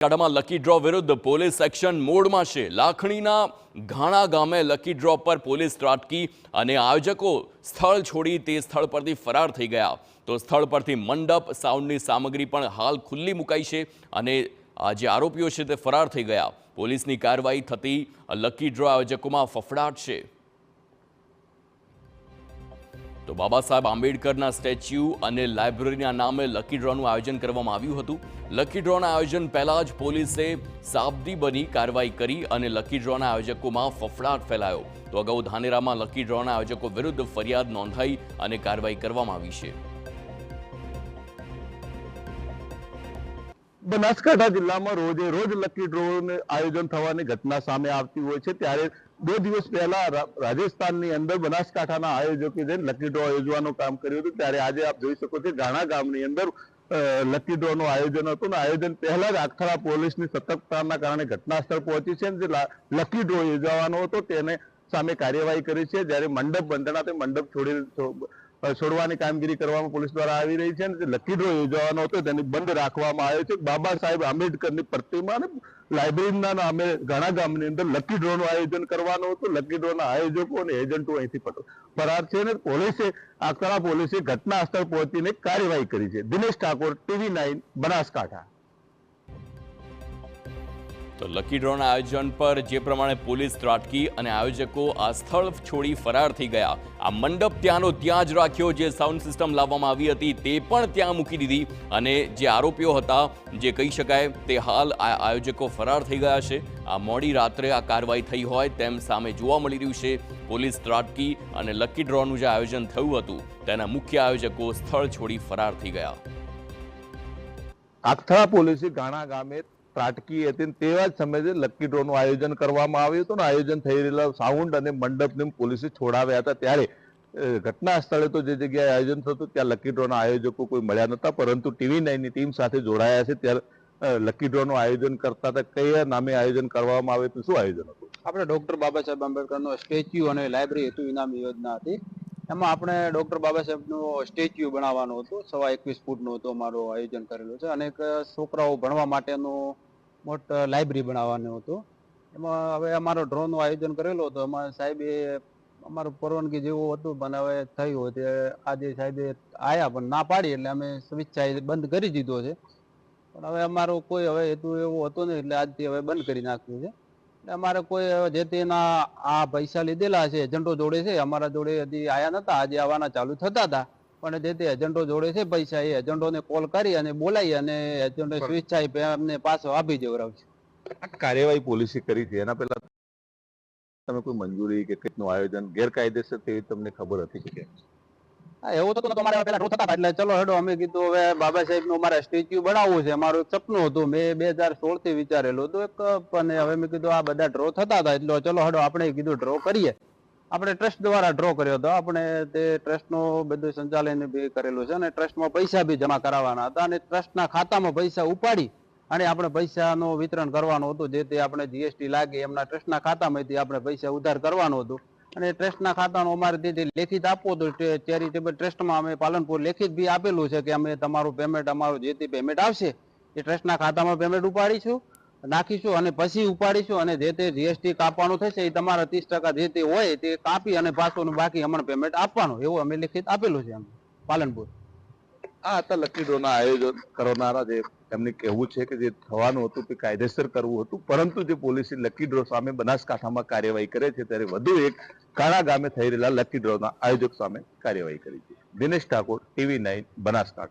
બનાસકાંઠામાં lucky draw વિરુદ્ધ police action મોડમાં છે। લાખણીના ઘાણા ગામે લકી ડ્રો પર પોલીસ ત્રાટકી અને આયોજકો સ્થળ છોડી તે સ્થળ પરથી ફરાર થઈ ગયા। તો સ્થળ પરથી મંડપ સાઉન્ડની સામગ્રી પણ હાલ ખુલ્લી મુકાઈ છે અને જે આરોપીઓ છે તે ફરાર થઈ ગયા। પોલીસની કાર્યવાહી થતી લકી ડ્રો આયોજકોમાં ફફડાટ છે। તો બાબા સાહેબ આંબેડકરના સ્ટેચ્યુ અને લાઇબ્રેરીના નામે લકી ડ્રોનું આયોજન કરવામાં આવ્યું હતું। લકી ડ્રોના આયોજન પહેલા જ પોલીસે સાબદી બની કાર્યવાહી કરી અને લકી ડ્રોના આયોજકોમાં ફફડાટ ફેલાયો। તો અગાઉ ધાનેરામાં લકી ડ્રોના આયોજકો વિરુદ્ધ ફરિયાદ નોંધાઈ અને કાર્યવાહી કરવામાં આવી છે। બનાસકાંઠા જિલ્લામાં રોજે રોજ લકી ડ્રોનું આયોજન થવાની ઘટના સામે આવતી હોય છે। ત્યારે 2 દિવસ પહેલા રાજસ્થાનની અંદર બનાસકાંઠાના આયોજકે જઈને લકી ડ્રો યોજવાનું કામ કર્યું હતું। ત્યારે આજે આપ જોઈ શકો છો ઘાણા ગામની અંદર લકી ડ્રોનું આયોજન હતું। આયોજન પહેલા જ આખરા પોલીસની સતર્કતાના કારણે ઘટના સ્થળ પહોંચી છે। જે લકી ડ્રો યોજવાનો હતો તેને સામે કાર્યવાહી કરી છે। જ્યારે મંડપ બંધાણા તે મંડપ છોડવાની કામગીરી કરવામાં પોલીસ દ્વારા આવી રહી છે। અને લકી ડ્રો યોજવાનો હતો તેને બંધ રાખવામાં આવ્યો છે। બાબા સાહેબ આંબેડકરની પ્રતિમા અને લાઇબ્રેરીના નામે ઘણા ગામની અંદર લકી ડ્રોનું આયોજન કરવાનું હતું। લકી ડ્રોના આયોજકો અને એજન્ટો અહીંથી ફરાર છે અને આખરા પોલીસે ઘટના સ્થળ પહોંચીને કાર્યવાહી કરી છે। દિનેશ ઠાકોર, TV9 બનાસકાંઠા। તો લકી ડ્રોના આયોજન પર જે પ્રમાણે પોલીસ ત્રાટકી અને આયોજકો આ સ્થળ છોડી ફરાર થઈ ગયા। આ મંડપ ત્યાંનો ત્યાં જ રાખ્યો, જે સાઉન્ડ સિસ્ટમ લાવવામાં આવી હતી તે પણ ત્યાં મૂકી દીધી અને જે આરોપીઓ હતા, જે કહી શકાય તે હાલ આ આયોજકો ફરાર થઈ ગયા છે। આ મોડી રાત્રે આ કાર્યવાહી થઈ હોય તેમ સામે જોવા મળી રહ્યું છે। પોલીસ ત્રાટકી અને લકી ડ્રોનું જે આયોજન થયું હતું તેના મુખ્ય આયોજકો સ્થળ છોડી ફરાર થઈ ગયા। આખરા પોલીસે ઘાણા ગામે ત્રાટકી હતી તેવા જ સમયે લકી ડ્રોનું આયોજન કરવામાં આવ્યું હતું। આયોજન થઈ રહેલા સાઉન્ડ અને મંડપને પોલીસે છોડાવ્યા હતા। ત્યારે ઘટના સ્થળે તો જે જગ્યાએ આયોજન થતું ત્યાં લકી ડ્રોના આયોજકો કોઈ મળ્યા નતા, પરંતુ TV9ની ટીમ સાથે જોડાયા છે। ત્યારે લકી ડ્રોનું આયોજન કરતા હતા, કયા નામે આયોજન કરવામાં આવે તો શું આયોજન હતું? આપણે ડોક્ટર બાબા સાહેબ આંબેડકરનો સ્ટેચ્યુ અને લાઇબ્રેરી હેતુ ઇનામી યોજના હતી। એમાં આપણે ડોક્ટર બાબા સાહેબનું સ્ટેચ્યુ બનાવવાનું હતું। 21.25 ફૂટનું હતું અમારું આયોજન કરેલું છે અને એક છોકરાઓ ભણવા માટેનું મોટું લાઇબ્રેરી બનાવવાનું હતું। એમાં હવે અમારો ડ્રોનું આયોજન કરેલું હતું। એમાં સાહેબે અમારું પરવાનગી જેવું હતું, પણ હવે થયું તે આજે સાહેબે આયા પણ ના પાડી એટલે અમે સ્વેચ્છાએ બંધ કરી દીધો છે। પણ હવે અમારું કોઈ હવે હેતુ એવું હતું નહીં એટલે આજથી હવે બંધ કરી નાખ્યું છે। એટલે અમારે કોઈ જે તેના આ પૈસા લીધેલા છે એજન્ટો જોડે છે, અમારા જોડે હજી આયા નતા, આજે આવવાના ચાલુ થતા હતા, પણ જે તે એજન્ટો જોડે છે પૈસા એ એજન્ટોને કોલ કરી અને બોલાવી અને એજન્ટો સ્વેચ્છાએ અમને પાછો આપી દેવડાવશે। આ કાર્યવાહી પોલીસે કરી છે એના પહેલા તમે કોઈ મંજૂરી કે કેટલું આયોજન ગેરકાયદેસર તેવી તમને ખબર હતી કે? હા, એવું તો તમારે પેલા ડ્રો થતા હતા એટલે ચલો હેડો અમે કીધું હવે બાબા સાહેબનું અમારે સ્ટેચ્યુ બનાવવું છે, અમારું એક સપનું હતું, મેં 2016 થી વિચારેલું હતું એક, પણ હવે મેં કીધું આ બધા ડ્રો થતા હતા એટલે ચલો હેડો આપણે કીધું ડ્રો કરીએ। આપણે ટ્રસ્ટ દ્વારા ડ્રો કર્યો હતો। આપણે તે ટ્રસ્ટનું બધું સંચાલન બી કરેલું છે અને ટ્રસ્ટમાં પૈસા બી જમા કરાવવાના હતા અને ટ્રસ્ટના ખાતામાં પૈસા ઉપાડી અને આપણે પૈસાનું વિતરણ કરવાનું હતું। જે તે આપણે GST લાગે એમના ટ્રસ્ટના ખાતામાંથી આપણે પૈસા ઉધાર કરવાનું હતું અને ટ્રસ્ટના ખાતાનું અમારે તે લેખિત આપવું હતું। ચેરિટેબલ ટ્રસ્ટમાં અમે પાલનપુર લેખિત બી આપેલું છે કે અમે તમારું પેમેન્ટ, અમારું જે તે પેમેન્ટ આવશે એ ટ્રસ્ટના ખાતામાં પેમેન્ટ ઉપાડીશું, નાખીશું અને પછી ઉપાડીશું અને જે તે GST કાપવાનું થશે એ તમારા 30% જે તે હોય તે કાપી અને પાછું બાકી અમને પેમેન્ટ આપવાનું, એવું અમે લેખિત આપેલું છે પાલનપુર। આ હતા લકી ડ્રોના આયોજન કરનારા જે એમને કહેવું છે કે જે થવાનું હતું તે કાયદેસર કરવું હતું, પરંતુ જે પોલીસે લકી ડ્રો સામે બનાસકાંઠામાં કાર્યવાહી કરે છે ત્યારે વધુ એક ઘાણા ગામે થઈ રહેલા લકી ડ્રોના આયોજક સામે કાર્યવાહી કરી છે। દિનેશ ઠાકોર, TV9 બનાસકાંઠા।